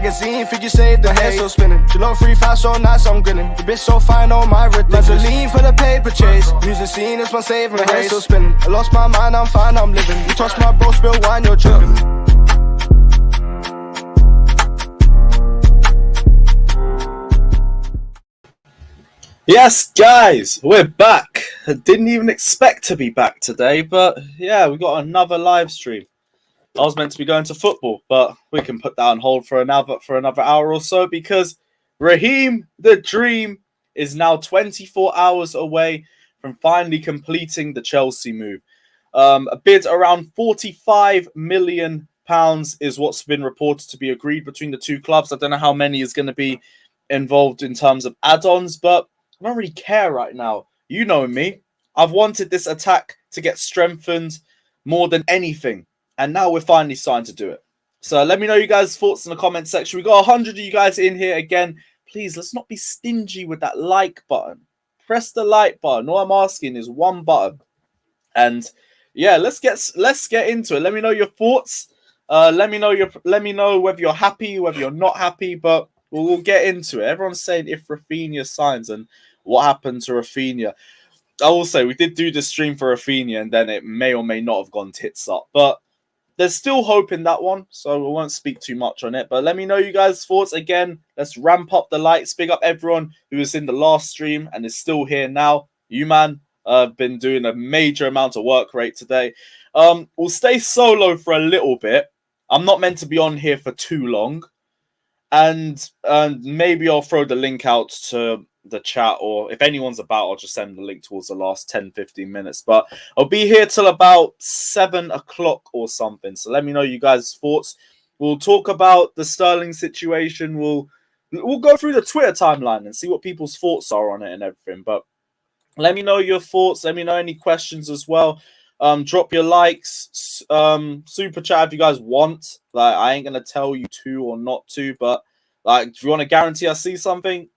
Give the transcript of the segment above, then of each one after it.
magazine, think you saved the hair still spinning. She look 3 fast, so nice, I'm grinning. The bitch so fine, oh my ridiculous. Lean for the paper chase. Music scene is my saving grace. Still spinning. I lost my mind, I'm fine, I'm living. You trust my bro, spill wine, you're tripping. Yes, guys, we're back. I didn't even expect to be back today, but yeah, we got another live stream. I was meant to be going to football, but we can put that on hold for another hour or so because Raheem, the dream, is now 24 hours away from finally completing the Chelsea move. A bid around £45 million is what's been reported to be agreed between the two clubs. I don't know how many is going to be involved in terms of add-ons, but I don't really care right now. You know me. I've wanted this attack to get strengthened more than anything. And now we're finally starting to do it. So let me know you guys' thoughts in the comment section. We got 100 of you guys in here again. Please, let's not be stingy with that like button. Press the like button. All I'm asking is one button. And yeah, let's get into it. Let me know your thoughts. Let me know whether you're happy, whether you're not happy, but we'll get into it. Everyone's saying if Rafinha signs and what happened to Rafinha. I will say we did do this stream for Rafinha and then it may or may not have gone tits up. But there's still hope in that one, so we won't speak too much on it. But let me know you guys' thoughts. Again, let's ramp up the lights. Big up everyone who was in the last stream and is still here now. You, man, been doing a major amount of work rate today. We'll stay solo for a little bit. I'm not meant to be on here for too long. And maybe I'll throw the link out to the chat, or if anyone's about, I'll just send the link towards the last 10-15 minutes. But I'll be here till about 7 o'clock or something. So let me know you guys' thoughts. We'll talk about the Sterling situation. We'll go through the Twitter timeline and see what people's thoughts are on it and everything. But let me know your thoughts. Let me know any questions as well. Drop your likes, super chat if you guys want. Like, I ain't gonna tell you to or not to, but like, if you want to guarantee I see something,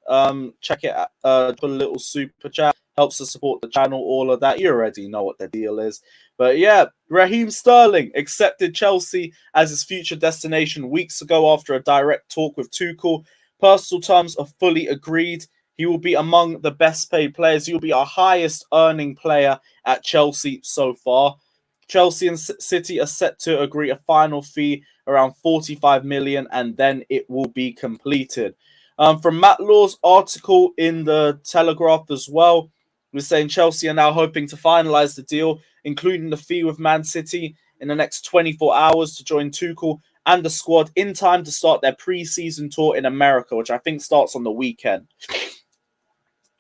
check it out. Put a little super chat, helps to support the channel, all of that. You already know what the deal is. But yeah, Raheem Sterling accepted Chelsea as his future destination weeks ago after a direct talk with Tuchel. Personal terms are fully agreed. He will be among the best paid players. He will be our highest earning player at Chelsea so far. Chelsea and City are set to agree a final fee around 45 million and then it will be completed. From Matt Law's article in the Telegraph as well, we're saying Chelsea are now hoping to finalise the deal, including the fee with Man City in the next 24 hours to join Tuchel and the squad in time to start their pre-season tour in America, which I think starts on the weekend.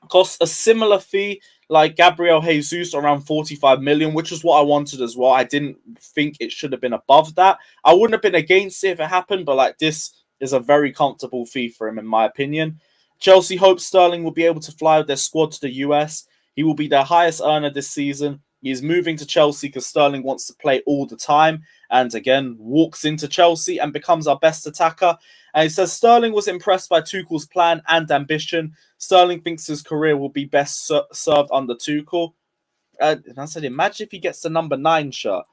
Costs a similar fee like Gabriel Jesus, around 45 million, which is what I wanted as well. I didn't think it should have been above that. I wouldn't have been against it if it happened, but like, this is a very comfortable fee for him, in my opinion. Chelsea hopes Sterling will be able to fly with their squad to the US. He will be their highest earner this season. He is moving to Chelsea because Sterling wants to play all the time and, again, walks into Chelsea and becomes our best attacker. And he says Sterling was impressed by Tuchel's plan and ambition. Sterling thinks his career will be best served under Tuchel. And I said, imagine if he gets the number 9 shirt.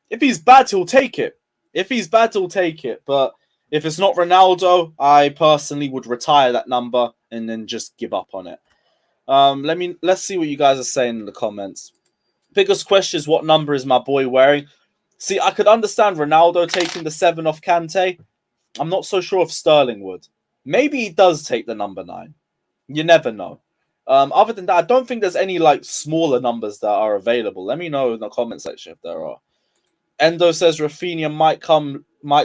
If he's bad, he'll take it. But if it's not Ronaldo, I personally would retire that number and then just give up on it. Let's see what you guys are saying in the comments. Biggest question is, what number is my boy wearing? See, I could understand Ronaldo taking the 7 off Kante. I'm not so sure if Sterling would. Maybe he does take the number 9. You never know. Other than that, I don't think there's any like smaller numbers that are available. Let me know in the comment section if there are. Endo says Rafinha might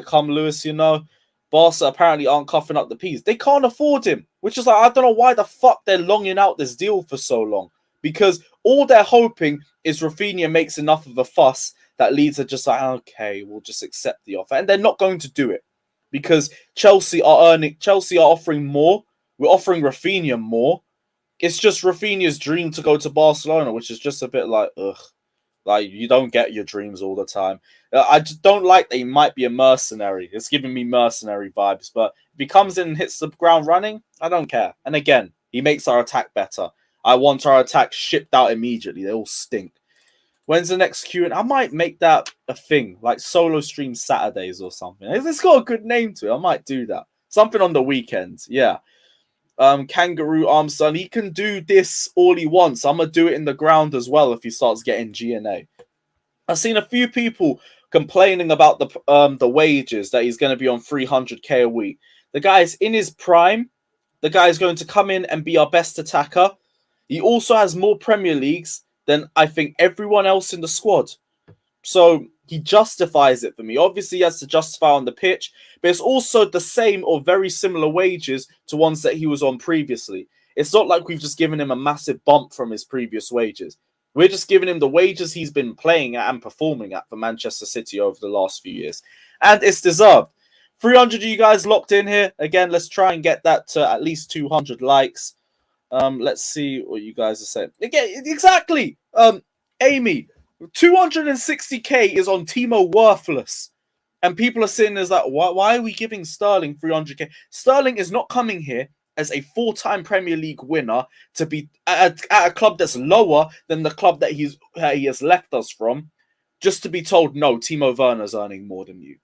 come, Lewis, you know. Barca apparently aren't coughing up the peas. They can't afford him, which is like, I don't know why the fuck they're longing out this deal for so long. Because all they're hoping is Rafinha makes enough of a fuss that leads to just like, okay, we'll just accept the offer. And they're not going to do it. Because Chelsea are offering more. We're offering Rafinha more. It's just Rafinha's dream to go to Barcelona, which is just a bit like, ugh. Like, you don't get your dreams all the time. I just don't like that he might be a mercenary. It's giving me mercenary vibes. But if he comes in and hits the ground running, I don't care. And again, he makes our attack better. I want our attack shipped out immediately. They all stink. When's the next Q&A? I might make that a thing, like solo stream Saturdays or something. It's got a good name to it. I might do that. Something on the weekend, yeah. Kangaroo Armstrong, he can do this all he wants. I'm gonna do it in the ground as well if he starts getting GNA. I've seen a few people complaining about the wages, that he's going to be on 300k a week. The guy's in his prime. The guy's going to come in and be our best attacker. He also has more Premier Leagues than I think everyone else in the squad. So he justifies it for me. Obviously, he has to justify on the pitch, but it's also the same or very similar wages to ones that he was on previously. It's not like we've just given him a massive bump from his previous wages. We're just giving him the wages he's been playing at and performing at for Manchester City over the last few years. And it's deserved. 300 of you guys locked in here. Again, let's try and get that to at least 200 likes. Let's see what you guys are saying. Again, exactly. Amy, 260k is on Timo Worthless. And people are saying, is that why are we giving Sterling 300k? Sterling is not coming here as a 4-time Premier League winner to be at a club that's lower than the club that he has left us from, just to be told, no, Timo Werner's earning more than you.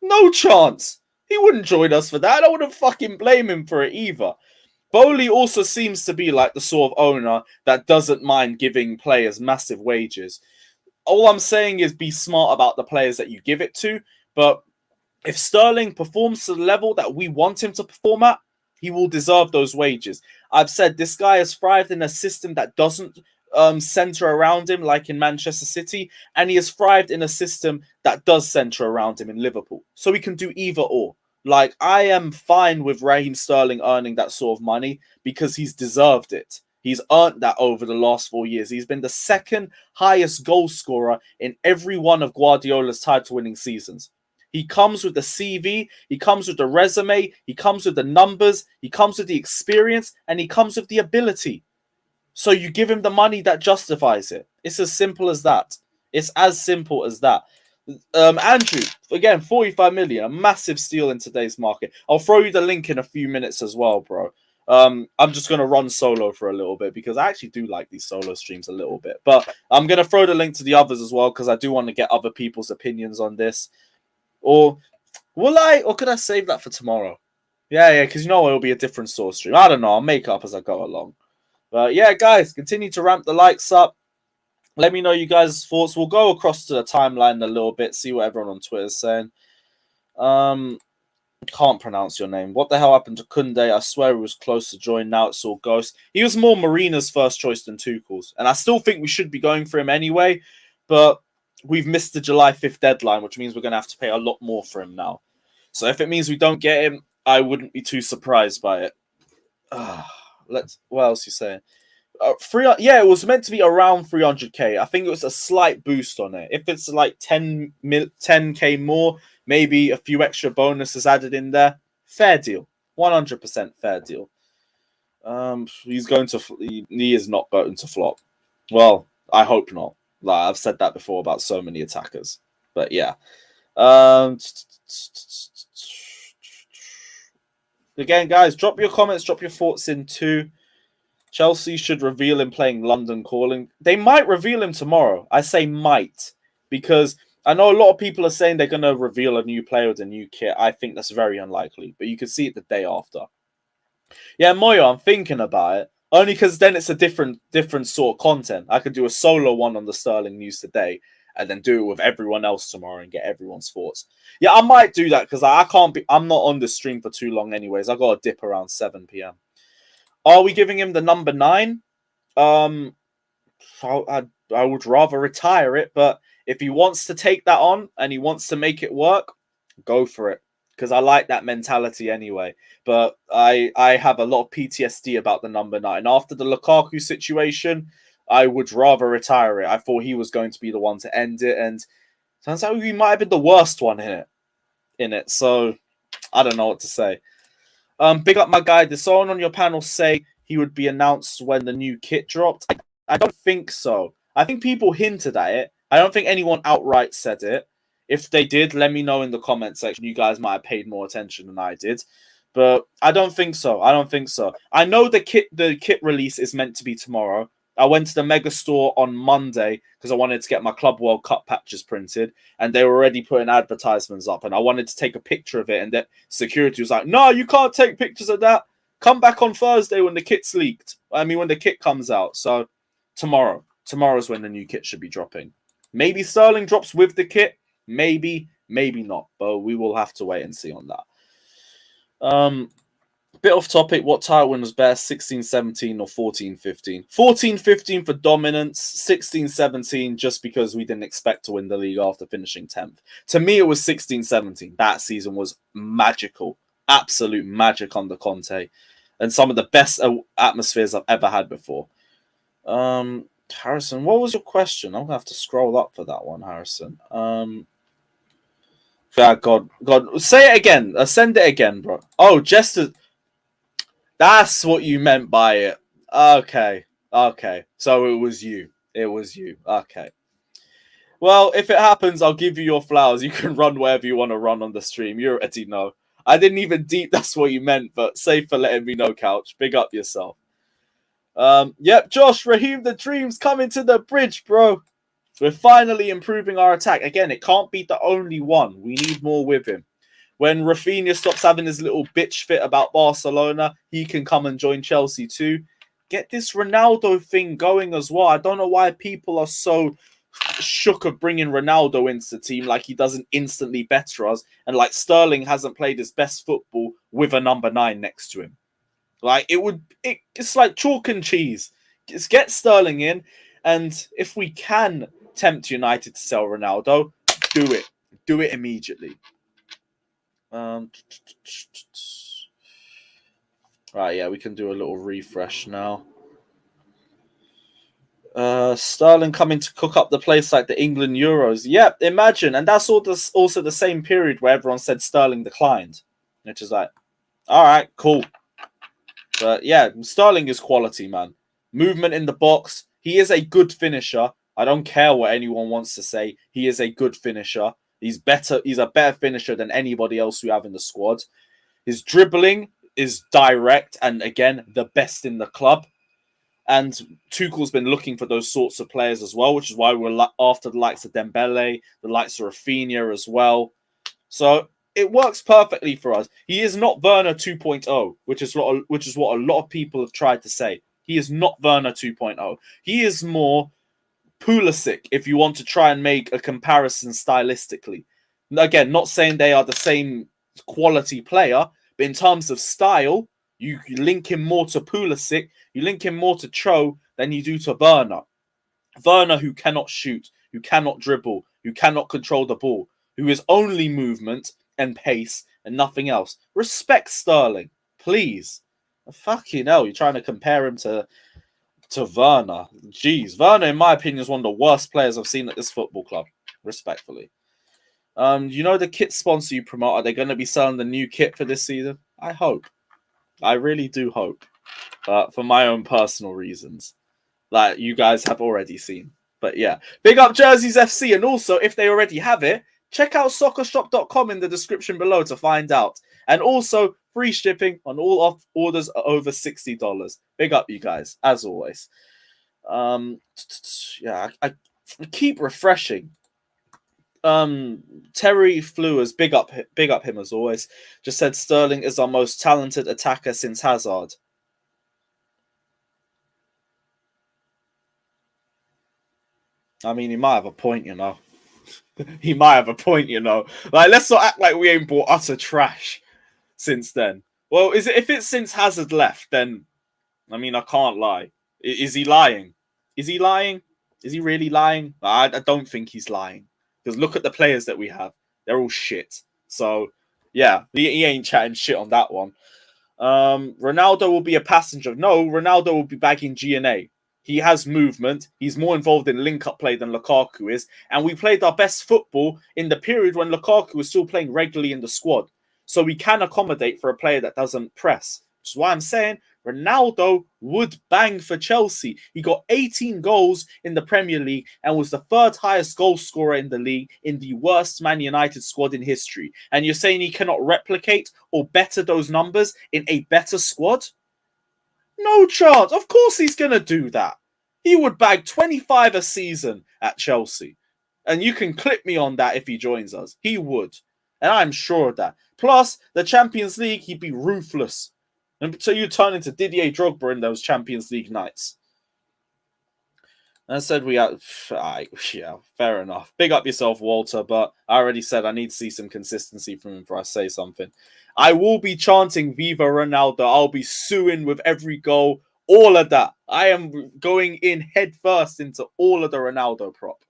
No chance. He wouldn't join us for that. I wouldn't fucking blame him for it either. Bowley also seems to be like the sort of owner that doesn't mind giving players massive wages. All I'm saying is be smart about the players that you give it to, but if Sterling performs to the level that we want him to perform at, he will deserve those wages. I've said this guy has thrived in a system that doesn't center around him like in Manchester City, and he has thrived in a system that does center around him in Liverpool. So he can do either or. Like, I am fine with Raheem Sterling earning that sort of money because he's deserved it. He's earned that over the last 4 years. He's been the second highest goal scorer in every one of Guardiola's title-winning seasons. He comes with the CV, he comes with the resume, he comes with the numbers, he comes with the experience, and he comes with the ability. So you give him the money that justifies it. It's as simple as that. It's as simple as that. Andrew, again, 45 million, a massive steal in today's market. I'll throw you the link in a few minutes as well, bro. I'm just going to run solo for a little bit because I actually do like these solo streams a little bit. But I'm going to throw the link to the others as well because I do want to get other people's opinions on this. Or will I, or could I save that for tomorrow? Yeah, because you know it'll be a different source stream. I don't know. I'll make up as I go along. But yeah, guys, continue to ramp the likes up. Let me know you guys' thoughts. We'll go across to the timeline a little bit, see what everyone on Twitter is saying. Can't pronounce your name. What the hell happened to Kounde? I swear he was close to join. Now it's all ghost. He was more Marina's first choice than Tuchel's. And I still think we should be going for him anyway. But we've missed the July 5th deadline, which means we're going to have to pay a lot more for him now. So if it means we don't get him, I wouldn't be too surprised by it. What else are you saying? It was meant to be around 300k. I think it was a slight boost on it. If it's like 10k more, maybe a few extra bonuses added in there. Fair deal. 100% fair deal. He is not going to flop. Well, I hope not. Like I've said that before about so many attackers. But yeah. Again, guys, drop your comments, drop your thoughts in too. Chelsea should reveal him playing London Calling. They might reveal him tomorrow. I say might, because I know a lot of people are saying they're going to reveal a new player with a new kit. I think that's very unlikely, but you could see it the day after. Yeah, Moyo, I'm thinking about it. Only because then it's a different sort of content. I could do a solo one on the Sterling news today and then do it with everyone else tomorrow and get everyone's thoughts. Yeah, I might do that because I'm not on the stream for too long anyways. I got to dip around 7 p.m. Are we giving him the number 9? I would rather retire it, but if he wants to take that on and he wants to make it work, go for it. Because I like that mentality anyway. But I have a lot of PTSD about the number 9. After the Lukaku situation, I would rather retire it. I thought he was going to be the one to end it, and turns out he might have been the worst one in it. So I don't know what to say. Big up my guy. Did someone on your panel say he would be announced when the new kit dropped? I don't think so. I think people hinted at it. I don't think anyone outright said it. If they did, let me know in the comment section. You guys might have paid more attention than I did. But I don't think so. I know the kit release is meant to be tomorrow. I went to the mega store on Monday because I wanted to get my Club World Cup patches printed, and they were already putting advertisements up, and I wanted to take a picture of it, and that security was like, "No, you can't take pictures of that. Come back on Thursday when the kit's leaked. When the kit comes out." So tomorrow's when the new kit should be dropping. Maybe Sterling drops with the kit, maybe not, but we will have to wait and see on that. Bit off topic, what title win was best, 16-17 or 14-15? 14-15 for dominance, 16-17 just because we didn't expect to win the league after finishing 10th. To me, it was 16-17. That season was magical. Absolute magic under Kounde. And some of the best atmospheres I've ever had before. Harrison, what was your question? I'm going to have to scroll up for that one, Harrison. God. Say it again. Send it again, bro. Oh, just to... That's what you meant by it. Okay. So it was you. Okay. Well, if it happens, I'll give you your flowers. You can run wherever you want to run on the stream. You already know. I didn't even deep that's what you meant, but safe for letting me know, Couch. Big up yourself. Yep, Josh, Raheem the Dream's coming to the bridge, bro. We're finally improving our attack. Again, it can't be the only one. We need more with him. When Rafinha stops having his little bitch fit about Barcelona, he can come and join Chelsea too. Get this Ronaldo thing going as well. I don't know why people are so shook of bringing Ronaldo into the team, like he doesn't instantly better us, and like Sterling hasn't played his best football with a number 9 next to him. Like it's like chalk and cheese. Just get Sterling in, and if we can tempt United to sell Ronaldo, do it. Do it immediately. Right, yeah, we can do a little refresh now. Sterling coming to cook up the place like the England Euros. Yep, imagine. And that's also the same period where everyone said Sterling declined. Which is like, all right, cool. But yeah, Sterling is quality, man. Movement in the box. He is a good finisher. I don't care what anyone wants to say. He is a good finisher. He's a better finisher than anybody else we have in the squad. His dribbling is direct and, again, the best in the club. And Tuchel's been looking for those sorts of players as well, which is why we're after the likes of Dembele, the likes of Rafinha as well. So it works perfectly for us. He is not Werner 2.0, which is what a lot of people have tried to say. He is not Werner 2.0. He is more Pulisic, if you want to try and make a comparison stylistically. Again, not saying they are the same quality player, but in terms of style, you link him more to Pulisic, you link him more to Cho than you do to Werner. Werner, who cannot shoot, who cannot dribble, who cannot control the ball, who is only movement and pace and nothing else. Respect Sterling, please. Fucking hell, you're trying to compare him to Werner. Jeez, Werner, in my opinion, is one of the worst players I've seen at this football club. Respectfully. You know the kit sponsor you promote, are they going to be selling the new kit for this season? I hope. I really do hope. For my own personal reasons. Like you guys have already seen. But yeah. Big up Jerseys FC. And also, if they already have it, check out soccershop.com in the description below to find out. And also, free shipping on all orders over $60. Big up, you guys, as always. Yeah, I keep refreshing. Terry Fluers, big up him as always. Just said Sterling is our most talented attacker since Hazard. I mean, he might have a point, you know. He might have a point, you know. Like, let's not act like we ain't bought utter trash since then. Well, if it's since Hazard left, then I mean, I can't lie. Is he lying? Is he lying? Is he really lying? I don't think he's lying. Because look at the players that we have. They're all shit. So, yeah, he ain't chatting shit on that one. Ronaldo will be a passenger. No, Ronaldo will be back in GNA. He has movement. He's more involved in link-up play than Lukaku is. And we played our best football in the period when Lukaku was still playing regularly in the squad. So we can accommodate for a player that doesn't press. Which is why I'm saying Ronaldo would bang for Chelsea. He got 18 goals in the Premier League and was the third highest goal scorer in the league in the worst Man United squad in history. And you're saying he cannot replicate or better those numbers in a better squad? No chance. Of course he's going to do that. He would bag 25 a season at Chelsea. And you can clip me on that if he joins us. He would. And I'm sure of that. Plus, the Champions League, he'd be ruthless. And so you turn into Didier Drogba in those Champions League nights. And I said yeah, fair enough. Big up yourself, Walter, but I already said I need to see some consistency from him before I say something. I will be chanting Viva Ronaldo. I'll be suing with every goal, all of that. I am going in head first into all of the Ronaldo prop.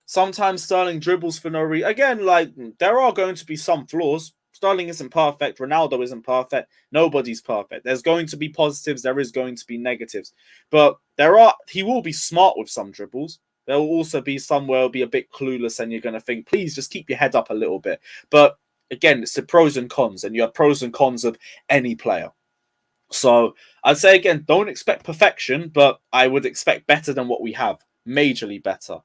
Sometimes Sterling dribbles for no reason. Again, like, there are going to be some flaws. Sterling isn't perfect. Ronaldo isn't perfect. Nobody's perfect. There's going to be positives. There is going to be negatives. But he will be smart with some dribbles. There will also be some where it'll be a bit clueless and you're going to think, please just keep your head up a little bit. But again, it's the pros and cons, and you have pros and cons of any player. So I'd say, again, don't expect perfection, but I would expect better than what we have. Majorly better.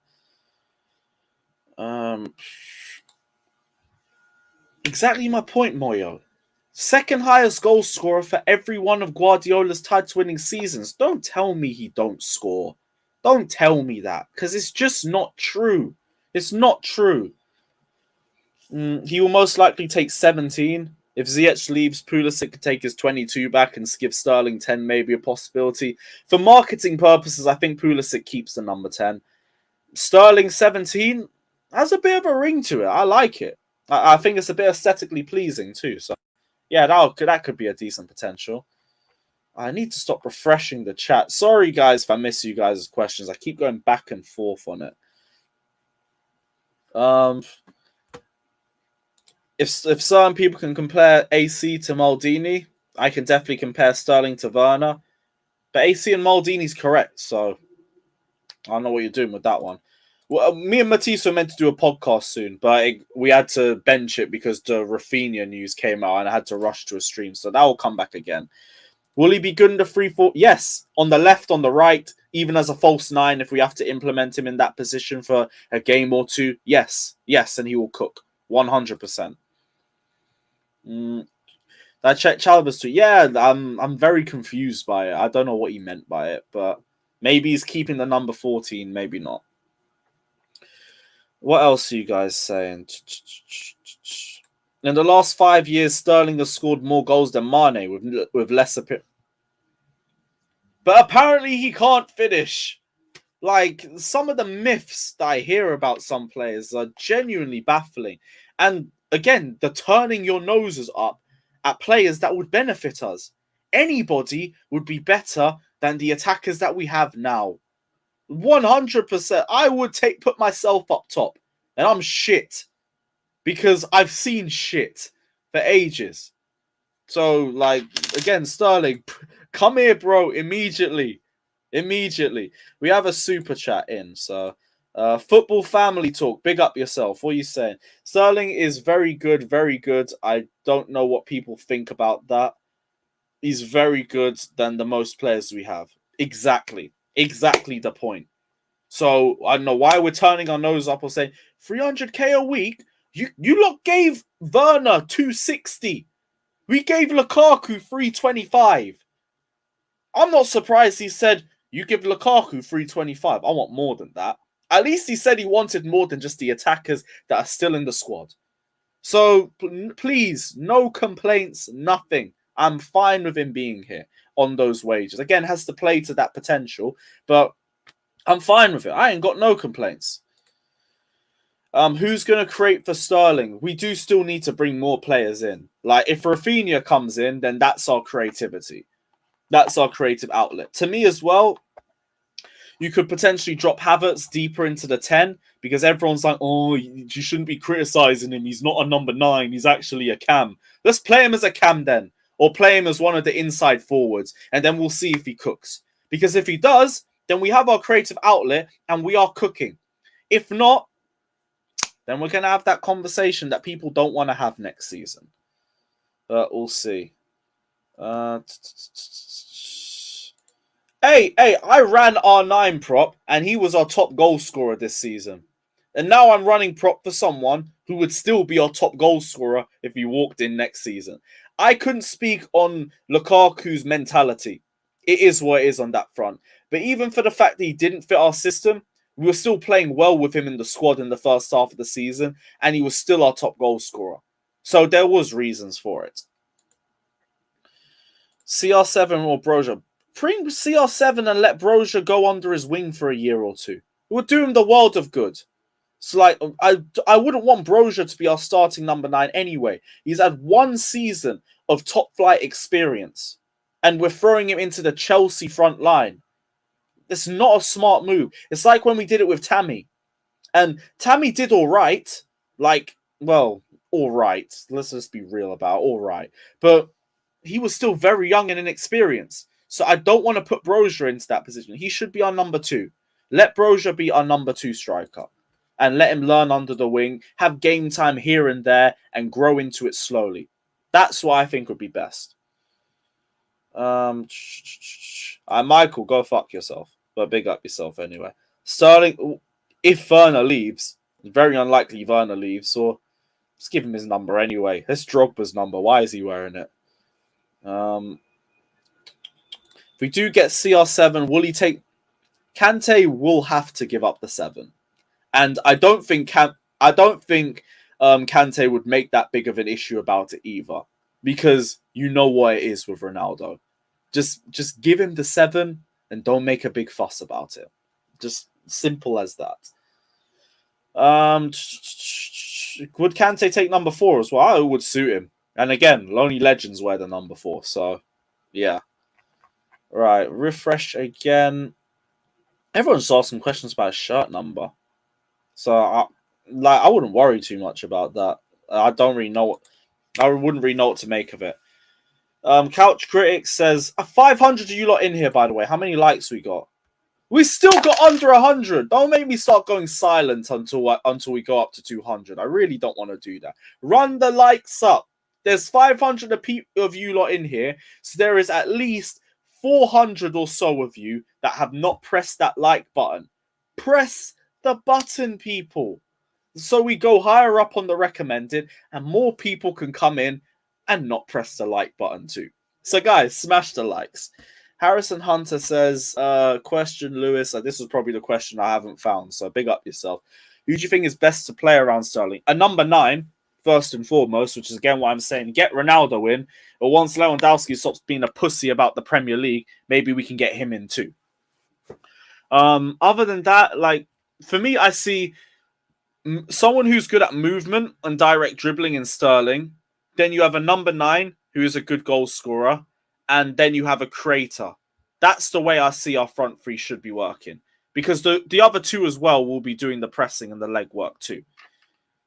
Exactly my point, Moyo. Second highest goal scorer for every one of Guardiola's title-winning seasons. Don't tell me he don't score. Don't tell me that, because it's just not true. It's not true. He will most likely take 17. If Ziyech leaves, Pulisic could take his 22 back and give Sterling 10, maybe a possibility. For marketing purposes, I think Pulisic keeps the number 10. Sterling 17 has a bit of a ring to it. I like it. I think it's a bit aesthetically pleasing too. So, yeah, that could be a decent potential. I need to stop refreshing the chat. Sorry, guys, if I miss you guys' questions. I keep going back and forth on it. If certain people can compare AC to Maldini, I can definitely compare Sterling to Werner. But AC and Maldini's correct, so I don't know what you're doing with that one. Well, me and Matisse were meant to do a podcast soon, but we had to bench it because the Rafinha news came out and I had to rush to a stream. So that will come back again. Will he be good in the 3-4? Yes. On the left, on the right, even as a false 9, if we have to implement him in that position for a game or two. Yes. Yes, and he will cook. 100%. That check Chalobah's tweet. Yeah, I'm very confused by it. I don't know what he meant by it, but maybe he's keeping the number 14, maybe not. What else are you guys saying? In the last 5 years, Sterling has scored more goals than Mane with less appearance. But apparently he can't finish. Like, some of the myths that I hear about some players are genuinely baffling. And again, the turning your noses up at players that would benefit us. Anybody would be better than the attackers that we have now. 100%. I would put myself up top. And I'm shit. Because I've seen shit for ages. So, like, again, Sterling, come here, bro, immediately. Immediately. We have a super chat in, so... football family talk. Big up yourself. What are you saying? Sterling is very good, very good. I don't know what people think about that. He's very good than the most players we have. Exactly. Exactly the point. So, I don't know why we're turning our nose up or saying 300k a week. You lot gave Werner 260. We gave Lukaku 325. I'm not surprised he said, you give Lukaku 325. I want more than that. At least he said he wanted more than just the attackers that are still in the squad. So, please, no complaints, nothing. I'm fine with him being here on those wages. Again, has to play to that potential, but I'm fine with it. I ain't got no complaints. Who's going to create for Sterling? We do still need to bring more players in. Like, if Rafinha comes in, then that's our creativity. That's our creative outlet. To me as well, you could potentially drop Havertz deeper into the 10 because everyone's like, oh, you shouldn't be criticizing him. He's not a number 9. He's actually a cam. Let's play him as a cam then. Or play him as one of the inside forwards. And then we'll see if he cooks. Because if he does, then we have our creative outlet and we are cooking. If not, then we're going to have that conversation that people don't want to have next season. But we'll see. Hey, I ran R9 prop and he was our top goal scorer this season. And now I'm running prop for someone who would still be our top goal scorer if he walked in next season. I couldn't speak on Lukaku's mentality. It is what it is on that front. But even for the fact that he didn't fit our system, we were still playing well with him in the squad in the first half of the season, and he was still our top goal scorer. So there was reasons for it. CR7 or Broja. Bring CR7 and let Broja go under his wing for a year or two. It would do him the world of good. So, like, I wouldn't want Broja to be our starting number 9 anyway. He's had one season of top flight experience, and we're throwing him into the Chelsea front line. It's not a smart move. It's like when we did it with Tammy. And Tammy did all right. Like, well, all right. Let's just be real about all right. But he was still very young and inexperienced. So I don't want to put Broja into that position. He should be our number 2. Let Broja be our number 2 striker. And let him learn under the wing, have game time here and there, and grow into it slowly. That's what I think would be best. Michael, go fuck yourself. But big up yourself anyway. Sterling, if Werner leaves, it's very unlikely Werner leaves, so let's give him his number anyway. That's Drogba's number. Why is he wearing it? If we do get CR7, will he take... Kante will have to give up the 7. And I don't think Kante would make that big of an issue about it either. Because you know what it is with Ronaldo. Just give him the 7 and don't make a big fuss about it. Just simple as that. Would Kante take number 4 as well? It would suit him. And again, only legends wear the number 4. So, yeah. Right, refresh again. Everyone's asking questions about his shirt number. So, I wouldn't worry too much about that. I wouldn't really know what to make of it. Couch Critic says, 500 of you lot in here, by the way. How many likes we got? We still got under 100. Don't make me start going silent until we go up to 200. I really don't want to do that. Run the likes up. There's 500 of you lot in here. So there is at least 400 or so of you that have not pressed that like button. Press the button, people. So we go higher up on the recommended and more people can come in and not press the like button too. So guys, smash the likes. Harrison Hunter says, question Lewis. This was probably the question I haven't found, so big up yourself. Who do you think is best to play around Sterling? A number 9, first and foremost, which is again what I'm saying. Get Ronaldo in, or once Lewandowski stops being a pussy about the Premier League, maybe we can get him in too. Other than that, like, for me, I see someone who's good at movement and direct dribbling in Sterling. Then you have a number 9 who is a good goal scorer. And then you have a creator. That's the way I see our front 3 should be working. Because the other 2 as well will be doing the pressing and the leg work too.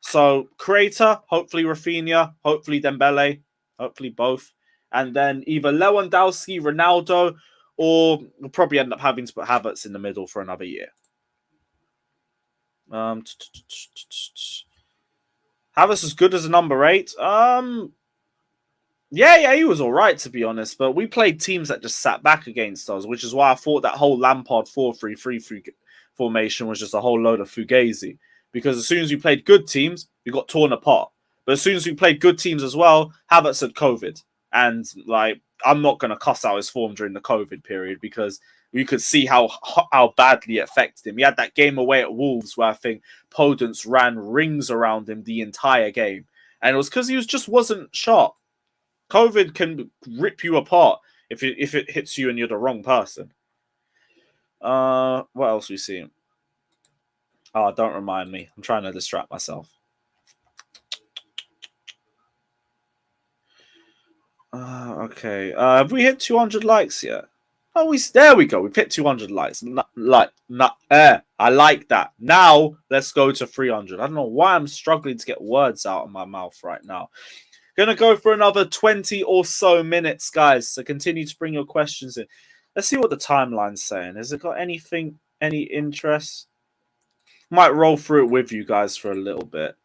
So, creator, hopefully Rafinha, hopefully Dembele, hopefully both. And then either Lewandowski, Ronaldo, or we'll probably end up having to put Havertz in the middle for another year. Havertz is good as a number 8. Yeah, he was all right, to be honest. But we played teams that just sat back against us, which is why I thought that whole Lampard 4-3-3 formation was just a whole load of fugazi. Because as soon as we played good teams, we got torn apart. But as soon as we played good teams as well, Havertz had COVID. And, like, I'm not going to cuss out his form during the COVID period because you could see how badly it affected him. He had that game away at Wolves where I think Podence ran rings around him the entire game. And it was because he just wasn't sharp. COVID can rip you apart if it hits you and you're the wrong person. What else we see? Oh, don't remind me. I'm trying to distract myself. Okay. Have we hit 200 likes yet? Oh, there we go. We've hit 200 likes. I like that. Now let's go to 300. I don't know why I'm struggling to get words out of my mouth right now. Going to go for another 20 or so minutes, guys. So continue to bring your questions in. Let's see what the timeline's saying. Has it got anything, any interest? Might roll through it with you guys for a little bit.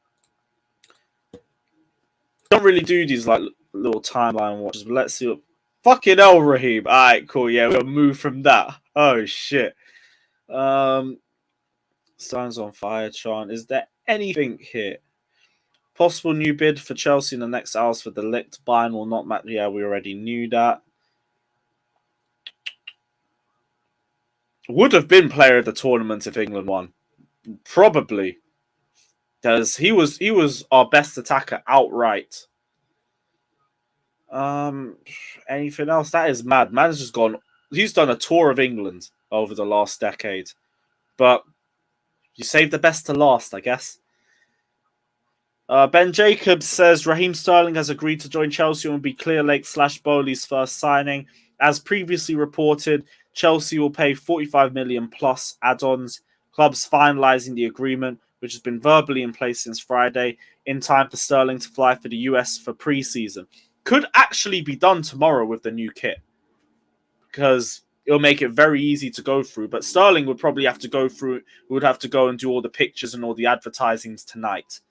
Don't really do these like little timeline watches, but let's see what... Fucking hell, Raheem. All right, cool. Yeah, we'll move from that. Oh, shit. Stones on fire, Chant. Is there anything here? Possible new bid for Chelsea in the next hours for the Ligt. Bayern will not match. Yeah, we already knew that. would have been player of the tournament if England won. Probably. Because he was our best attacker outright. Anything else? That is mad. Man's just gone. He's done a tour of England over the last decade. But you saved the best to last, I guess. Ben Jacobs says Raheem Sterling has agreed to join Chelsea and will be Clearlake/Bowley's first signing. As previously reported, Chelsea will pay 45 million plus add-ons. Clubs finalising the agreement, which has been verbally in place since Friday, in time for Sterling to fly for the US for pre-season. Could actually be done tomorrow with the new kit, because it'll make it very easy to go through. But Sterling would probably have to go through, would have to go and do all the pictures and all the advertisings tonight.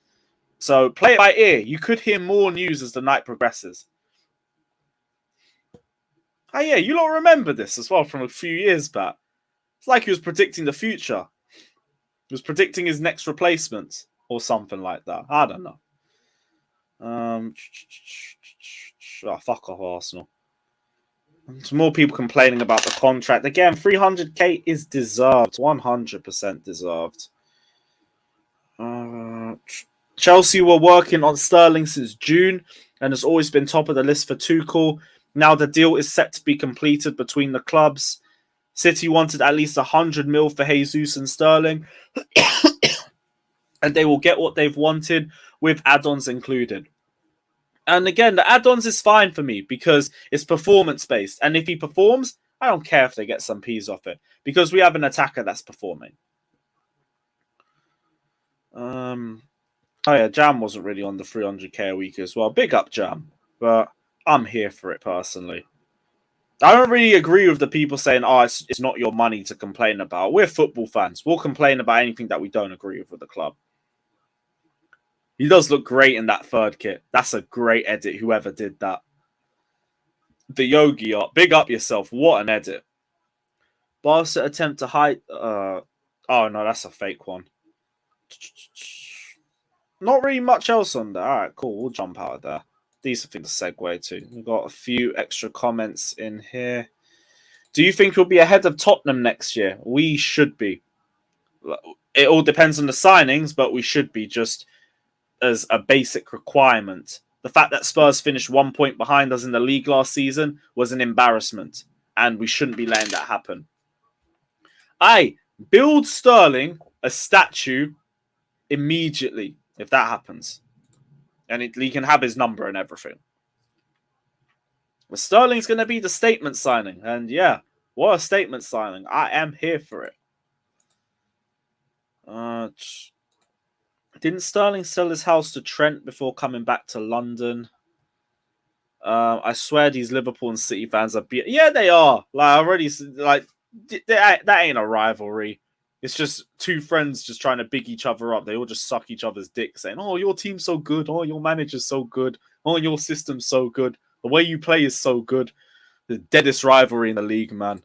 So play it by ear. You could hear more news as the night progresses. Oh yeah, you lot remember this as well from a few years back. It's like he was predicting the future. He was predicting his next replacement or something like that. I don't know. Fuck off, Arsenal. There's more people complaining about the contract. Again, 300k is deserved. 100% deserved. Chelsea were working on Sterling since June and has always been top of the list for Tuchel. Now the deal is set to be completed between the clubs. City wanted at least 100 mil for Jesus and Sterling. And they will get what they've wanted with add-ons included. And again, the add-ons is fine for me because it's performance-based. And if he performs, I don't care if they get some P's off it, because we have an attacker that's performing. Oh yeah, Jam wasn't really on the 300k a week as well. Big up, Jam. But I'm here for it personally. I don't really agree with the people saying, oh, it's not your money to complain about. We're football fans. We'll complain about anything that we don't agree with the club. He does look great in that third kit. That's a great edit, whoever did that. The Yogi art. Big up yourself. What an edit. Barca attempt to hide... oh, no, that's a fake one. Not really much else on there. All right, cool. We'll jump out of there. Decent thing to segue to. We've got a few extra comments in here. Do you think we'll be ahead of Tottenham next year? We should be. It all depends on the signings, but we should be, just as a basic requirement. The fact that Spurs finished 1 point behind us in the league last season was an embarrassment, and we shouldn't be letting that happen. Build Sterling a statue immediately if that happens. And he can have his number and everything. But Sterling's going to be the statement signing. And yeah, what a statement signing. I am here for it. Didn't Sterling sell his house to Trent before coming back to London? I swear these Liverpool and City fans are... Yeah, they are. That ain't a rivalry. It's just two friends just trying to big each other up. They all just suck each other's dicks, saying, oh, your team's so good. Oh, your manager's so good. Oh, your system's so good. The way you play is so good. The deadest rivalry in the league, man.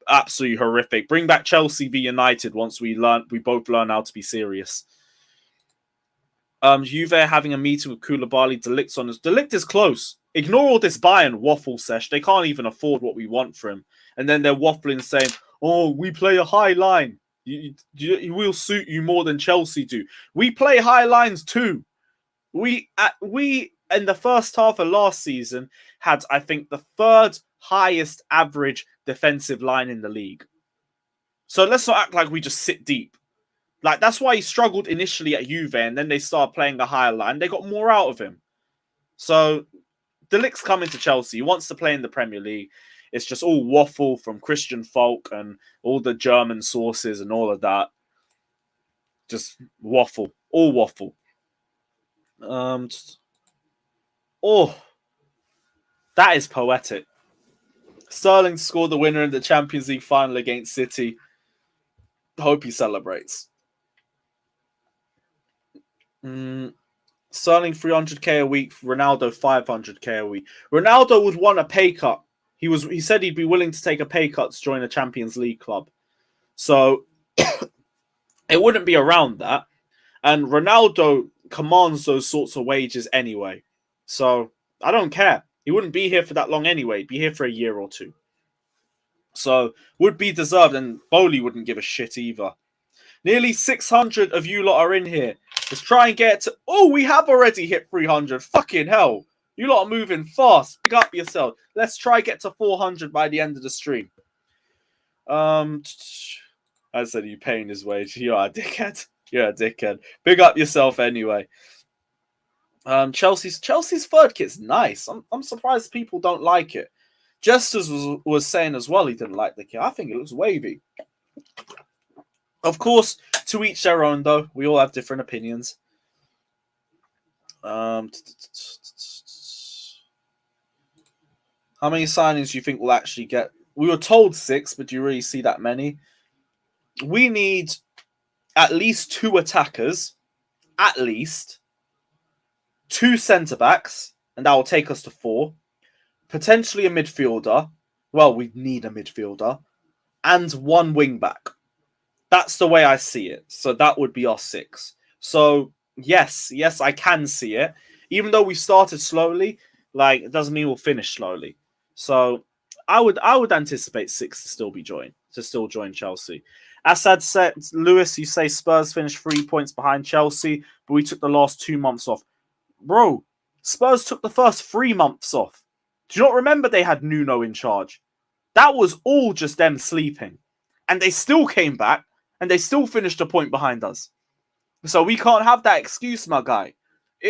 Absolutely horrific. Bring back Chelsea v United once we both learn how to be serious. Juve having a meeting with Koulibaly. De Ligt's on this. De Ligt is close. Ignore all this Bayern waffle sesh. They can't even afford what we want for him. And then they're waffling saying, oh, we play a high line. He will suit you more than Chelsea do. We play high lines too. We in the first half of last season had, I think, the third highest average defensive line in the league. So let's not act like we just sit deep. Like, that's why he struggled initially at Juve, and then they started playing a higher line. They got more out of him. So De Ligt's coming to Chelsea. He wants to play in the Premier League. It's just all waffle from Christian Falk and all the German sources and all of that. Just waffle. All waffle. That is poetic. Sterling scored the winner in the Champions League final against City. Hope he celebrates. Sterling 300k a week. Ronaldo 500k a week. Ronaldo would want a pay cut. He said he'd be willing to take a pay cut to join a Champions League club. So it wouldn't be around that. And Ronaldo commands those sorts of wages anyway. So I don't care. He wouldn't be here for that long anyway. He'd be here for a year or two. So, would be deserved, and Bowley wouldn't give a shit either. Nearly 600 of you lot are in here. Let's try and get to... Oh, we have already hit 300. Fucking hell. You lot are moving fast. Pick up yourself. Let's try get to 400 by the end of the stream. I said you paying his wage. You are a dickhead. You're a dickhead. Big up yourself anyway. Chelsea's third kit's nice. I'm surprised people don't like it. Jesters was saying as well he didn't like the kit. I think it looks wavy. Of course, to each their own though. We all have different opinions. How many signings do you think we'll actually get? We were told 6, but do you really see that many? We need at least 2 attackers, at least 2 centre-backs, and that will take us to 4. Potentially a midfielder. Well, we need a midfielder. And 1 wing-back. That's the way I see it. So that would be our 6. So, yes, I can see it. Even though we started slowly, like, it doesn't mean we'll finish slowly. So, I would anticipate 6 to still join Chelsea. Assad said, Lewis, you say Spurs finished 3 points behind Chelsea, but we took the last 2 months off. Bro, Spurs took the first 3 months off. Do you not remember they had Nuno in charge? That was all just them sleeping. And they still came back, and they still finished a point behind us. So we can't have that excuse, my guy.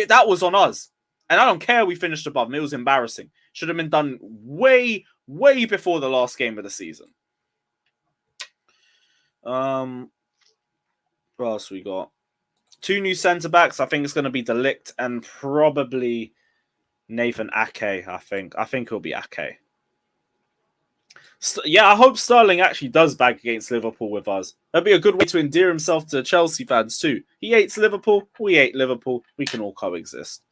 That was on us. And I don't care we finished above them. It was embarrassing. Should have been done way, way before the last game of the season. What else we got? 2 new centre-backs. I think it's going to be De Ligt and probably Nathan Ake, I think. I think it'll be Ake. Yeah, I hope Sterling actually does bag against Liverpool with us. That'd be a good way to endear himself to Chelsea fans too. He hates Liverpool. We hate Liverpool. We can all coexist.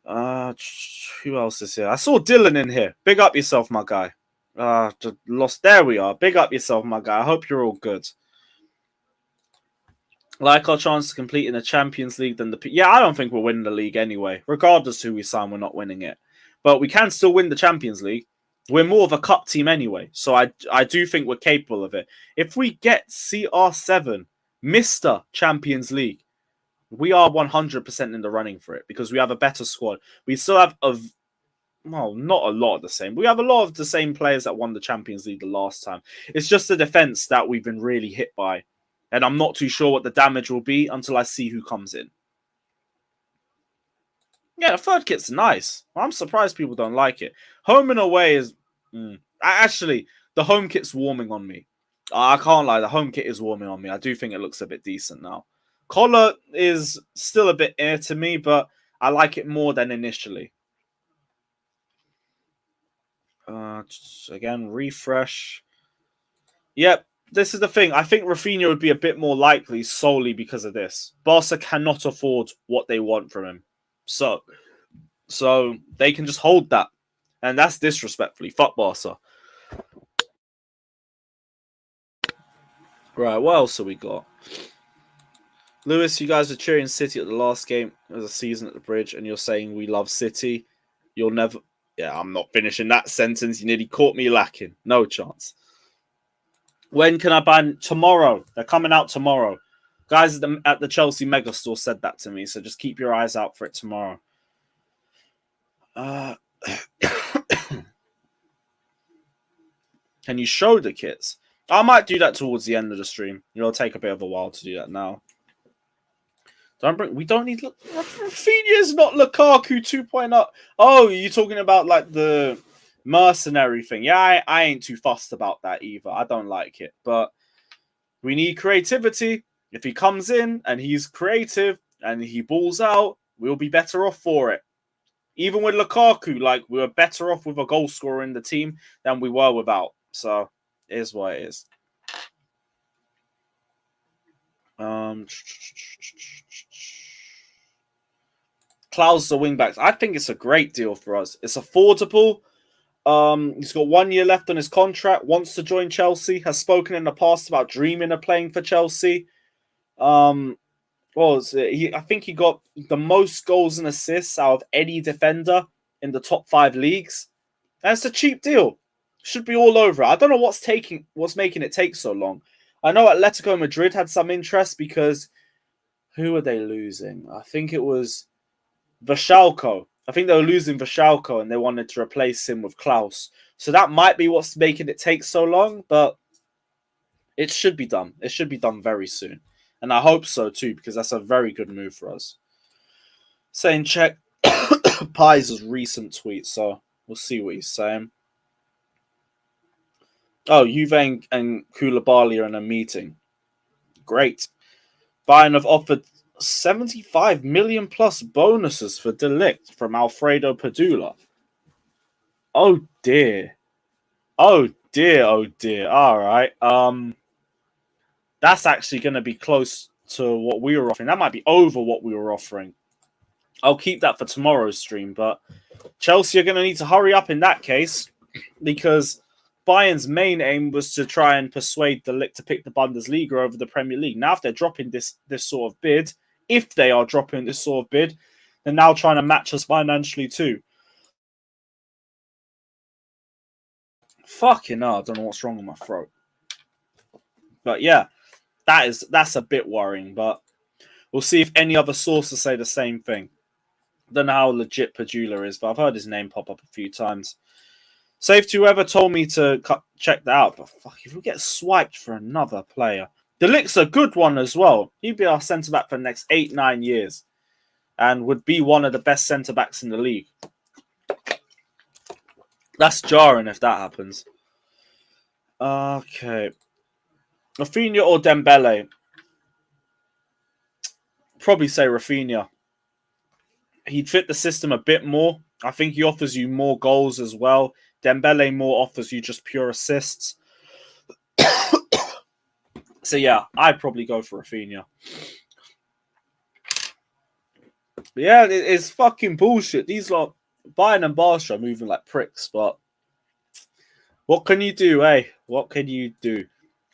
Who else is here? I saw Dylan in here. Big up yourself, my guy. Lost. There we are. Big up yourself, my guy. I hope you're all good. Like our chance to compete in the Champions League, then I don't think we'll win the league anyway. Regardless who we sign, we're not winning it. But we can still win the Champions League. We're more of a cup team anyway, so I do think we're capable of it. If we get CR7, Mr. Champions League, we are 100% in the running for it because we have a better squad. We still have not a lot of the same. We have a lot of the same players that won the Champions League the last time. It's just the defense that we've been really hit by. And I'm not too sure what the damage will be until I see who comes in. Yeah, the third kit's nice. I'm surprised people don't like it. Home and away is... Actually, the home kit's warming on me. I can't lie, the home kit is warming on me. I do think it looks a bit decent now. Collar is still a bit air to me, but I like it more than initially. Again, refresh. Yep, this is the thing. I think Rafinha would be a bit more likely solely because of this. Barca cannot afford what they want from him. So they can just hold that. And that's disrespectfully. Fuck Barca. Right, what else have we got? Lewis, you guys are cheering City at the last game of the season at the bridge, and you're saying we love City. You'll never... Yeah, I'm not finishing that sentence. You nearly caught me lacking. No chance. When can I buy... Tomorrow. They're coming out tomorrow. Guys at the Chelsea Megastore said that to me, so just keep your eyes out for it tomorrow. Can you show the kits? I might do that towards the end of the stream. It'll take a bit of a while to do that now. We don't need... Rafinha is not Lukaku 2.0. Oh, you're talking about like the mercenary thing. Yeah, I ain't too fussed about that either. I don't like it. But we need creativity. If he comes in and he's creative and he balls out, we'll be better off for it. Even with Lukaku, like, we were better off with a goal scorer in the team than we were without. So, it is what it is. Klaus the wingbacks. I think it's a great deal for us. It's affordable. He's got 1 year left on his contract. Wants to join Chelsea. Has spoken in the past about dreaming of playing for Chelsea. I think he got the most goals and assists out of any defender in the top 5 leagues. That's a cheap deal. Should be all over it. I don't know what's making it take so long. I know Atletico Madrid had some interest because who were they losing? I think it was Vashalko. I think they were losing Vashalko and they wanted to replace him with Klaus. So that might be what's making it take so long, but it should be done. It should be done very soon. And I hope so too, because that's a very good move for us. Saying check Pies' recent tweet, so we'll see what he's saying. Oh, Juve and Koulibaly are in a meeting. Great. Bayern have offered 75 million plus bonuses for De Ligt from Alfredo Padula. Oh dear. Oh dear, oh dear. Alright. That's actually gonna be close to what we were offering. That might be over what we were offering. I'll keep that for tomorrow's stream, but Chelsea are gonna need to hurry up in that case, because Bayern's main aim was to try and persuade De Ligt to pick the Bundesliga over the Premier League. Now, if they're dropping this sort of bid, they're now trying to match us financially too. Fucking hell, I don't know what's wrong with my throat. But yeah, that's a bit worrying, but we'll see if any other sources say the same thing. Don't know how legit Padula is, but I've heard his name pop up a few times. Save to whoever told me to check that out. But fuck, if we get swiped for another player. De Ligt's a good one as well. He'd be our centre-back for the next 8-9 years. And would be one of the best centre-backs in the league. That's jarring if that happens. Okay. Rafinha or Dembele? Probably say Rafinha. He'd fit the system a bit more. I think he offers you more goals as well. Dembele more offers you just pure assists. So yeah, I'd probably go for Rafinha. But yeah, it's fucking bullshit. These lot, Bayern and Barca are moving like pricks, but what can you do, eh? What can you do?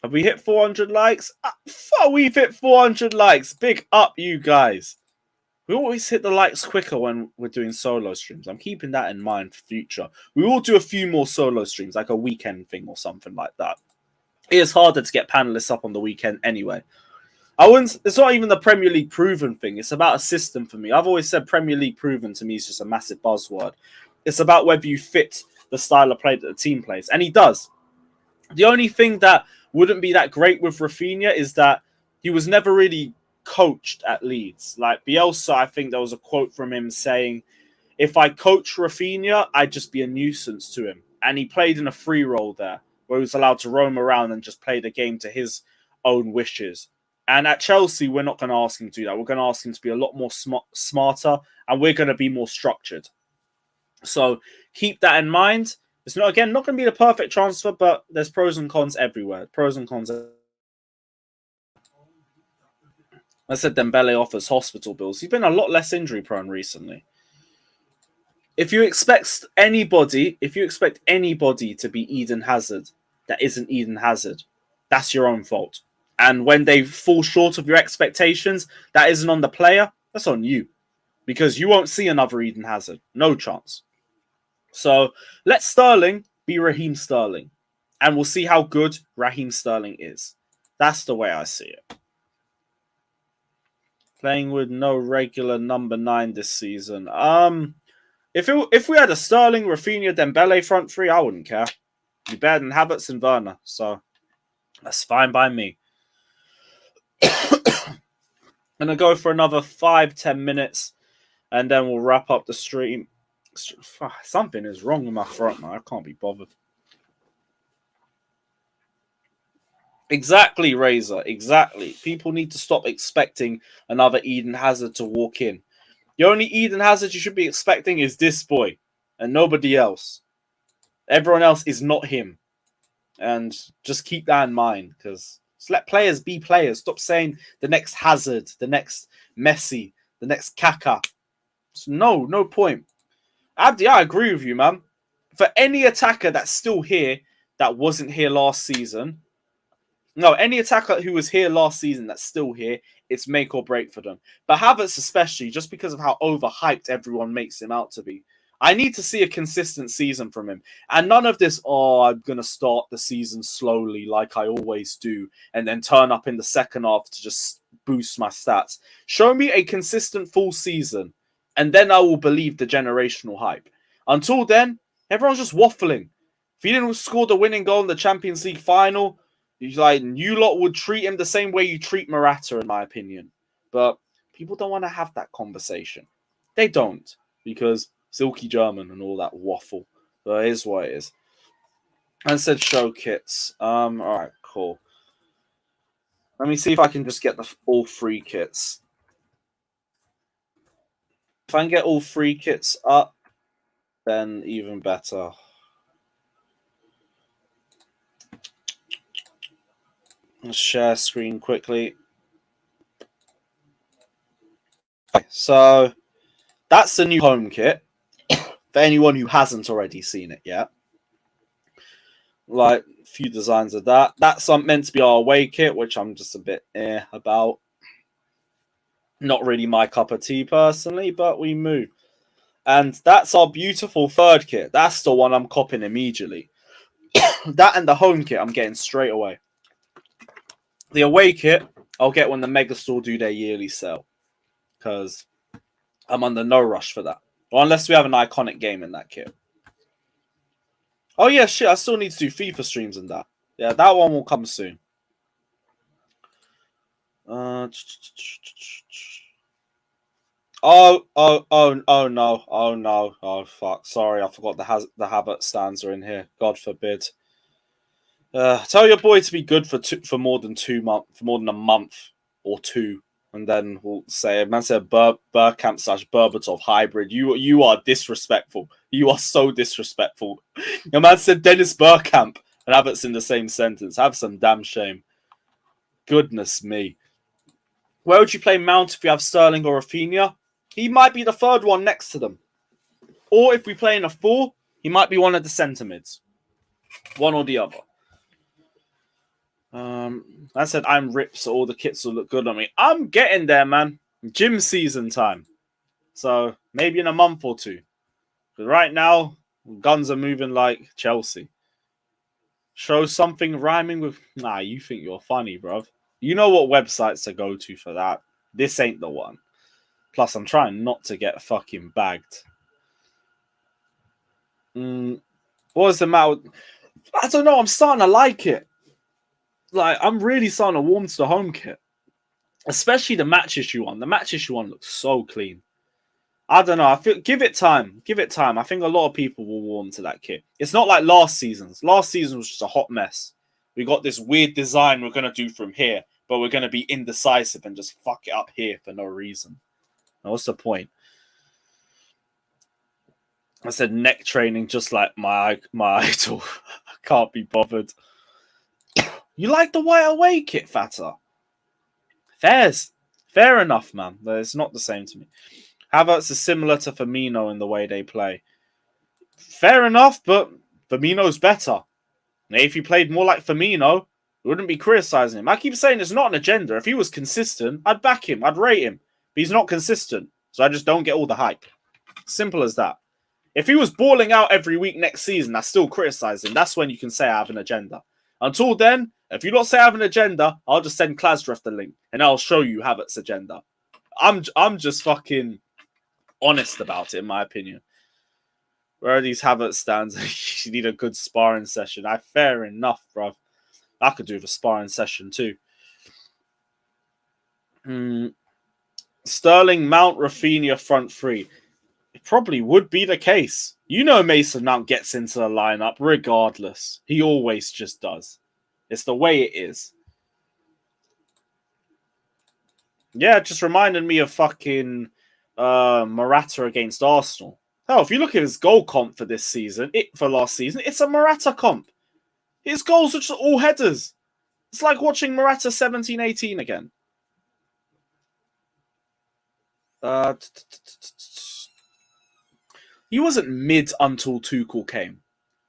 Have we hit 400 likes? We've hit 400 likes. Big up, you guys. We always hit the likes quicker when we're doing solo streams. I'm keeping that in mind for future. We will do a few more solo streams, like a weekend thing or something like that. It is harder to get panelists up on the weekend anyway. It's not even the Premier League proven thing. It's about a system for me. I've always said Premier League proven to me is just a massive buzzword. It's about whether you fit the style of play that the team plays. And he does. The only thing that wouldn't be that great with Rafinha is that he was never really coached at Leeds. Like Bielsa, I think there was a quote from him saying, if I coach Rafinha, I'd just be a nuisance to him. And he played in a free role there, where he was allowed to roam around and just play the game to his own wishes. And at Chelsea, we're not going to ask him to do that. We're going to ask him to be a lot more smarter, and we're going to be more structured. So keep that in mind. It's not going to be the perfect transfer, but there's pros and cons everywhere. Pros and cons. I said Dembele offers hospital bills. He's been a lot less injury prone recently. If you expect anybody to be Eden Hazard that isn't Eden Hazard, that's your own fault. And when they fall short of your expectations, that isn't on the player, that's on you. Because you won't see another Eden Hazard. No chance. So let Sterling be Raheem Sterling. And we'll see how good Raheem Sterling is. That's the way I see it. Playing with no regular number 9 this season. If we had a Sterling, Rafinha, Dembele front three, I wouldn't care. Be better than Havertz and Werner. So that's fine by me. I'm going to go for another 5-10 minutes, and then we'll wrap up the stream. Something is wrong with my throat, man. I can't be bothered. Exactly, Razor. Exactly. People need to stop expecting another Eden Hazard to walk in. The only Eden Hazard you should be expecting is this boy and nobody else. Everyone else is not him. And just keep that in mind, because let players be players. Stop saying the next Hazard, the next Messi, the next Kaka. No point. Abdi, I agree with you, man. For any attacker that's still here that wasn't here last season, any attacker who was here last season that's still here, it's make or break for them. But Havertz especially, just because of how overhyped everyone makes him out to be. I need to see a consistent season from him. And none of this, oh, I'm going to start the season slowly like I always do and then turn up in the second half to just boost my stats. Show me a consistent full season and then I will believe the generational hype. Until then, everyone's just waffling. If he didn't score the winning goal in the Champions League final, you lot would treat him the same way you treat Morata, in my opinion. But people don't want to have that conversation. They don't, because Silky German and all that waffle. But it is what it is. I said show kits. Alright, cool. Let me see if I can just get all 3 kits. If I can get all 3 kits up, then even better. Let's share screen quickly. Okay, so that's the new home kit. For anyone who hasn't already seen it yet. Like, a few designs of that. That's meant to be our away kit, which I'm just a bit about. Not really my cup of tea, personally, but we move. And that's our beautiful third kit. That's the one I'm copping immediately. That and the home kit I'm getting straight away. The away kit, I'll get when the Megastore do their yearly sale. Because I'm under no rush for that. Or unless we have an iconic game in that kit. Oh yeah, shit, I still need to do FIFA streams and that. Yeah, that one will come soon. Oh no. Oh fuck. Sorry, I forgot the Havertz stands are in here. God forbid. Tell your boy to be good for more than 2 months, for more than a month or 2, and then we'll say, man said Burkamp/Berbatov hybrid. You are disrespectful. You are so disrespectful. Your man said Dennis Bergkamp and Havertz in the same sentence. Have some damn shame. Goodness me. Where would you play Mount if you have Sterling or Rafinha? He might be the third one next to them. Or if we play in a 4, he might be one of the centre mids. One or the other. I said I'm ripped, so all the kits will look good on me. I'm getting there, man. Gym season time. So maybe in a month or 2. But right now, guns are moving like Chelsea. Show something rhyming with... Nah, you think you're funny, bruv. You know what websites to go to for that. This ain't the one. Plus, I'm trying not to get fucking bagged. What was the matter? I don't know. I'm starting to like it. Like, I'm really starting to warm to the home kit. Especially the match issue one. The match issue one looks so clean. I don't know. I feel give it time. Give it time. I think a lot of people will warm to that kit. It's not like last season's. Last season was just a hot mess. We got this weird design we're going to do from here, but we're going to be indecisive and just fuck it up here for no reason. Now, what's the point? I said neck training just like my idol. I can't be bothered. You like the white away kit, Fatter? Fair enough, man. But it's not the same to me. Havertz is similar to Firmino in the way they play. Fair enough, but Firmino's better. Now, if he played more like Firmino, we wouldn't be criticizing him. I keep saying it's not an agenda. If he was consistent, I'd back him. I'd rate him. But he's not consistent. So I just don't get all the hype. Simple as that. If he was balling out every week next season, I still criticize him. That's when you can say I have an agenda. Until then, if you don't say I have an agenda, I'll just send Klasdref the link and I'll show you Havertz's agenda. I'm just fucking honest about it, in my opinion. Where are these Havertz stands? You need a good sparring session. Fair enough, bruv. I could do the sparring session too. Sterling, Mount, Rafinha, front 3. It probably would be the case. You know Mason Mount gets into the lineup regardless. He always just does. It's the way it is. Yeah, it just reminded me of fucking Morata against Arsenal. Hell, if you look at his goal comp for this season, for last season, it's a Morata comp. His goals are just all headers. It's like watching Morata 17-18 again. He wasn't mid until Tuchel came.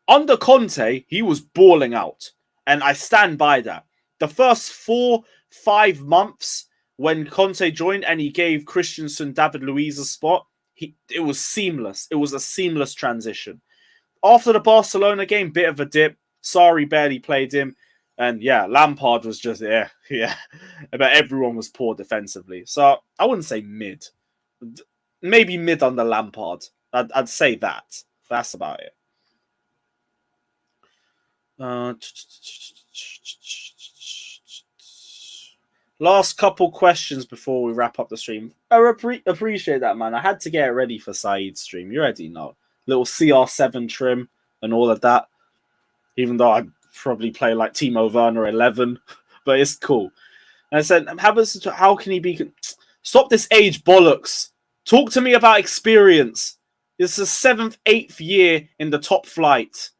Under Conte, he was balling out. And I stand by that. The first 4-5 months when Conte joined and he gave Christensen David Luiz a spot, It was seamless. It was a seamless transition. After the Barcelona game, bit of a dip. Sarri barely played him. And yeah, Lampard was just, yeah. But everyone was poor defensively. So I wouldn't say mid. Maybe mid under Lampard. I'd say that. That's about it. Last couple questions before we wrap up the stream. I appreciate that, man. I had to get it ready for Saeed's stream. You already know. Little CR7 trim and all of that. Even though I probably play like Timo Werner 11. But it's cool. And I said, how can he be... Stop this age bollocks. Talk to me about experience. It's the 7th, 8th year in the top flight.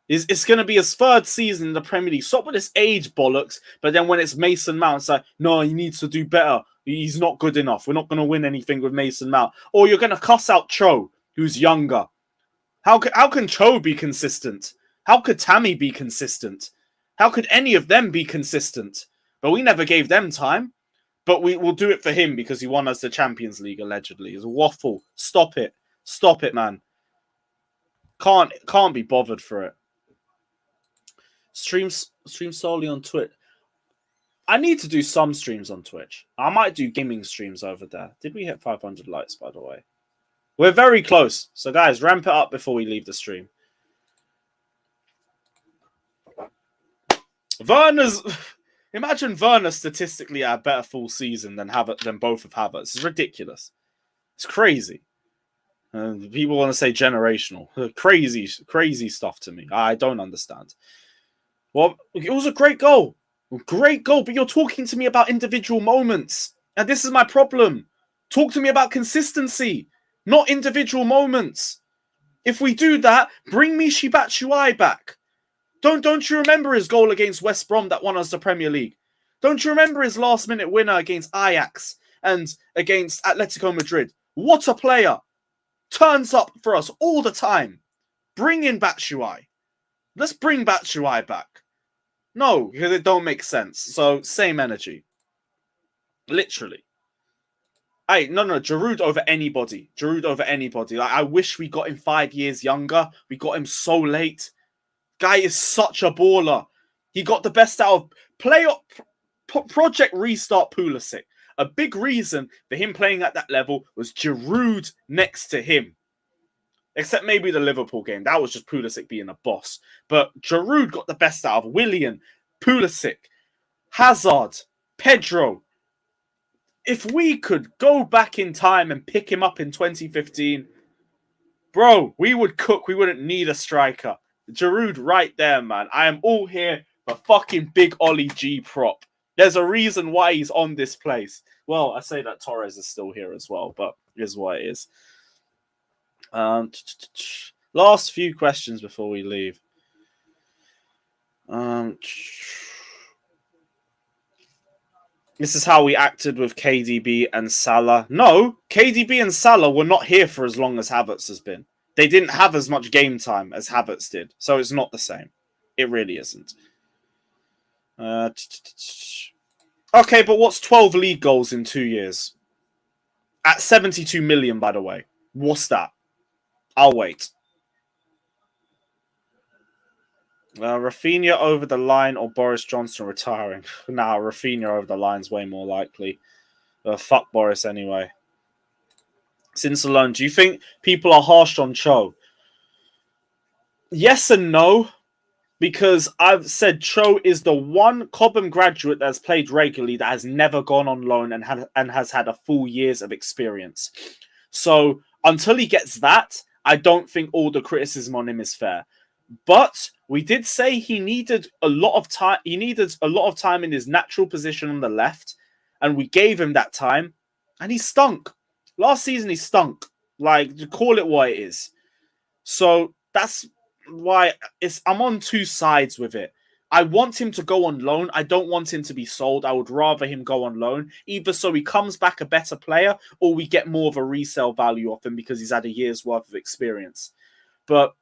It's going to be his 3rd season in the Premier League. Stop with this age bollocks. But then when it's Mason Mount, it's like, no, he needs to do better. He's not good enough. We're not going to win anything with Mason Mount. Or you're going to cuss out Cho, who's younger. How can Cho be consistent? How could Tammy be consistent? How could any of them be consistent? But we never gave them time. But we will do it for him because he won us the Champions League, allegedly. It's a waffle. Stop it. Stop it, man. Can't be bothered for it. Stream solely on Twitch. I need to do some streams on Twitch. I might do gaming streams over there. Did we hit 500 likes, by the way? We're very close. So, guys, ramp it up before we leave the stream. Imagine Werner statistically had a better full season than both of Havertz. It's ridiculous. It's crazy. People want to say generational. Crazy stuff to me. I don't understand. Well, it was a great goal. Great goal, but you're talking to me about individual moments. And this is my problem. Talk to me about consistency, not individual moments. If we do that, bring Michy Batshuayi back. Don't you remember his goal against West Brom that won us the Premier League? Don't you remember his last-minute winner against Ajax and against Atletico Madrid? What a player. Turns up for us all the time. Bring in Batshuayi. Let's bring Batshuayi back. No, because it don't make sense. So, same energy. Literally. No, Giroud over anybody. Giroud over anybody. Like, I wish we got him 5 years younger. We got him so late. Guy is such a baller. He got the best out of Project Restart Pulisic. A big reason for him playing at that level was Giroud next to him. Except maybe the Liverpool game. That was just Pulisic being a boss. But Giroud got the best out of Willian, Pulisic, Hazard, Pedro. If we could go back in time and pick him up in 2015, bro, we would cook. We wouldn't need a striker. Giroud right there, man. I am all here for fucking Big Ollie G prop. There's a reason why he's on this place. Well, I say that Torres is still here as well, but it is what it is. Last few questions before we leave. This is how we acted with KDB and Salah. No, KDB and Salah were not here for as long as Havertz has been. They didn't have as much game time as Havertz did. So it's not the same. It really isn't. Okay, but what's 12 league goals in 2 years? At 72 million, by the way. What's that? I'll wait. Rafinha over the line or Boris Johnson retiring? Nah, Rafinha over the line's way more likely. Fuck Boris anyway. Since alone, do you think people are harsh on Cho? Yes and no. Because I've said Cho is the one Cobham graduate that's played regularly that has never gone on loan and has had a full years of experience. So until he gets that, I don't think all the criticism on him is fair. But we did say he needed a lot of time. He needed a lot of time in his natural position on the left, and we gave him that time, and he stunk. Last season, he stunk. Like, to call it what it is. So that's why I'm on two sides with it. I want him to go on loan. I don't want him to be sold. I would rather him go on loan, either so he comes back a better player or we get more of a resale value off him because he's had a year's worth of experience. But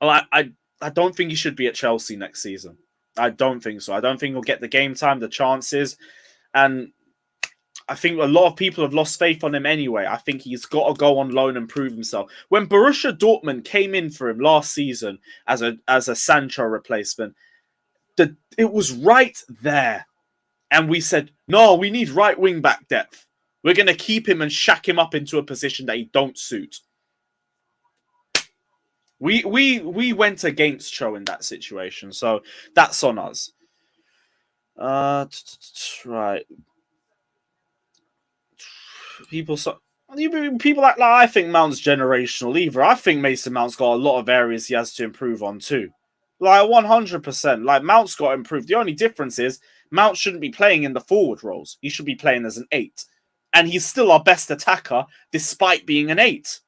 I don't think he should be at Chelsea next season. I don't think so. I don't think he'll get the game time, the chances. And I think a lot of people have lost faith on him anyway. I think he's got to go on loan and prove himself. When Borussia Dortmund came in for him last season as a Sancho replacement, it was right there. And we said, no, we need right wing back depth. We're going to keep him and shack him up into a position that he don't suit. We went against Cho in that situation, so that's on us. Right. People act like I think Mount's generational either. I think Mason Mount's got a lot of areas he has to improve on too. Like 100%. Like Mount's got to improve. The only difference is Mount shouldn't be playing in the forward roles. He should be playing as an 8. And he's still our best attacker despite being an 8.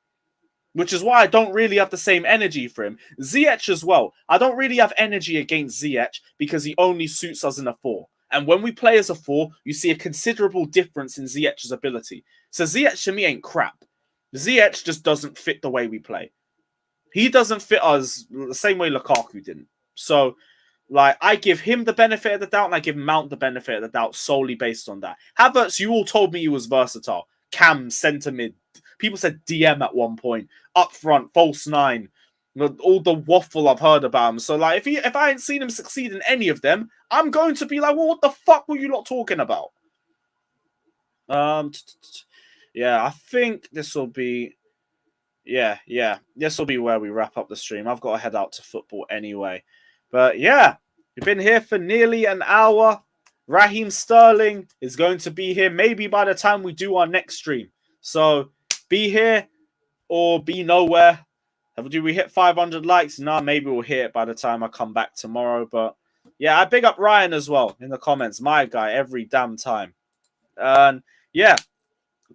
Which is why I don't really have the same energy for him. Ziyech as well. I don't really have energy against Ziyech because he only suits us in a 4. And when we play as a 4, you see a considerable difference in Ziyech's ability. So Ziyech to me ain't crap. Ziyech just doesn't fit the way we play. He doesn't fit us the same way Lukaku didn't. So, like, I give him the benefit of the doubt and I give Mount the benefit of the doubt solely based on that. Havertz, you all told me he was versatile. Cam, centre mid. People said DM at one point. Up front, false 9. All the waffle I've heard about him. So, like, if I ain't seen him succeed in any of them, I'm going to be like, well, what the fuck were you lot talking about? Yeah, I think this will be... Yeah. This will be where we wrap up the stream. I've got to head out to football anyway. But, yeah, we've been here for nearly an hour. Raheem Sterling is going to be here maybe by the time we do our next stream. So, be here or be nowhere. Do we hit 500 likes? No, maybe we'll hit it by the time I come back tomorrow. But yeah, I big up Ryan as well in the comments. My guy every damn time. And yeah,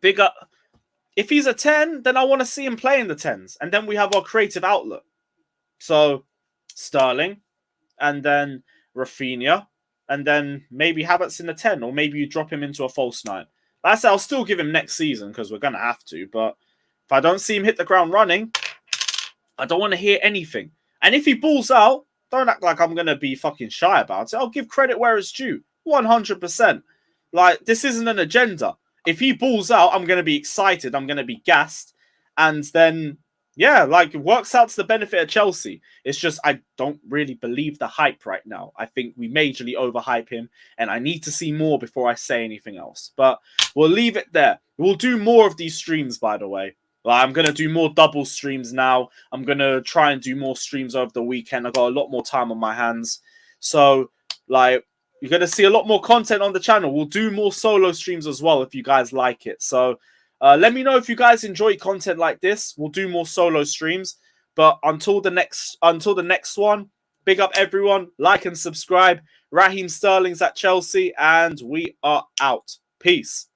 big up. If he's a 10, then I want to see him play in the 10s. And then we have our creative outlet. So Sterling and then Rafinha and then maybe Havertz in the 10 or maybe you drop him into a false 9. Like I said, I'll still give him next season because we're going to have to. But if I don't see him hit the ground running, I don't want to hear anything. And if he balls out, don't act like I'm going to be fucking shy about it. I'll give credit where it's due. 100%. Like, this isn't an agenda. If he balls out, I'm going to be excited. I'm going to be gassed. And then, yeah, like, it works out to the benefit of Chelsea. It's just I don't really believe the hype right now. I think we majorly overhype him. And I need to see more before I say anything else. But we'll leave it there. We'll do more of these streams, by the way. Like, I'm going to do more double streams now. I'm going to try and do more streams over the weekend. I've got a lot more time on my hands. So, like, you're going to see a lot more content on the channel. We'll do more solo streams as well if you guys like it. So, let me know if you guys enjoy content like this. We'll do more solo streams. But until the next one, big up everyone. Like and subscribe. Raheem Sterling's at Chelsea. And we are out. Peace.